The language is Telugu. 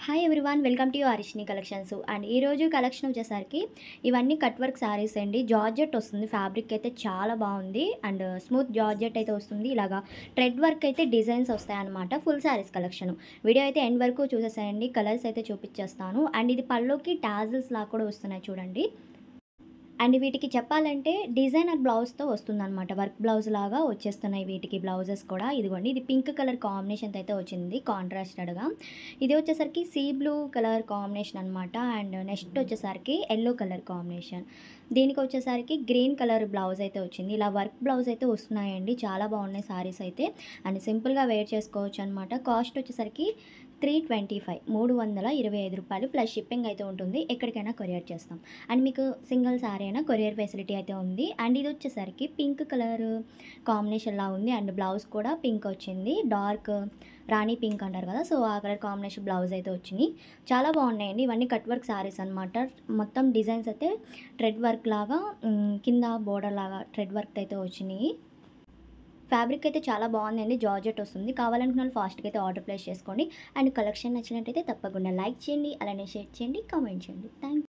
Hi everyone, welcome to you Harishni collections. And ఈరోజు కలెక్షన్ వచ్చేసరికి ఇవన్నీ కట్ వర్క్ శారీస్ అండి. జార్జెట్ వస్తుంది, ఫ్యాబ్రిక్ అయితే చాలా బాగుంది. అండ్ స్మూత్ జార్జెట్ అయితే వస్తుంది. ఇలాగా థ్రెడ్ వర్క్ అయితే డిజైన్స్ వస్తాయి అనమాట. Full saris collection. వీడియో అయితే ఎండ్ వరకు చూసేసేయండి. కలర్స్ అయితే చూపించేస్తాను. అండ్ ఇది పళ్ళుకి టాజిల్స్ లాగా కూడా వస్తున్నాయి చూడండి. అండ్ వీటికి చెప్పాలంటే డిజైనర్ బ్లౌజ్తో వస్తుందన్నమాట. వర్క్ బ్లౌజ్ లాగా వచ్చేస్తున్నాయి వీటికి బ్లౌజెస్ కూడా. ఇదిగోండి, ఇది పింక్ కలర్ కాంబినేషన్తో అయితే వచ్చింది కాంట్రాస్టెడ్గా. ఇది వచ్చేసరికి సీ బ్లూ కలర్ కాంబినేషన్ అనమాట. అండ్ నెక్స్ట్ వచ్చేసరికి ఎల్లో కలర్ కాంబినేషన్. దీనికి వచ్చేసరికి గ్రీన్ కలర్ బ్లౌజ్ అయితే వచ్చింది. ఇలా వర్క్ బ్లౌజ్ అయితే వస్తున్నాయండి. చాలా బాగున్నాయి సారీస్ అయితే. అండ్ సింపుల్గా వేర్ చేసుకోవచ్చు అనమాట. కాస్ట్ వచ్చేసరికి 325 రూపాయలు ప్లస్ షిప్పింగ్ అయితే ఉంటుంది. ఎక్కడికైనా కొరియర్ చేస్తాం. అండ్ మీకు సింగిల్ సారీ అయినా కొరియర్ ఫెసిలిటీ అయితే ఉంది. అండ్ ఇది వచ్చేసరికి పింక్ కలర్ కాంబినేషన్లా ఉంది. అండ్ బ్లౌజ్ కూడా పింక్ వచ్చింది. డార్క్ రాణి పింక్ అంటారు కదా, సో ఆ కలర్ కాంబినేషన్ బ్లౌజ్ అయితే వచ్చింది. చాలా బాగున్నాయండి. ఇవన్నీ కట్ వర్క్ సారీస్ అనమాట. మొత్తం డిజైన్స్ అయితే థ్రెడ్ వర్క్ లాగా కింద బోర్డర్ లాగా థ్రెడ్ వర్క్ అయితే వచ్చినాయి. ఫ్యాబ్రిక్ అయితే చాలా బాగుందండి. జార్జెట్ వస్తుంది. కావాలనుకున్న వాళ్ళు ఫాస్ట్గా అయితే ఆర్డర్ ప్లేస్ చేసుకోండి. అండ్ కలెక్షన్ నచ్చినట్టయితే తప్పకుండా లైక్ చేయండి, అలానే షేర్ చేయండి, కామెంట్ చేయండి. థ్యాంక్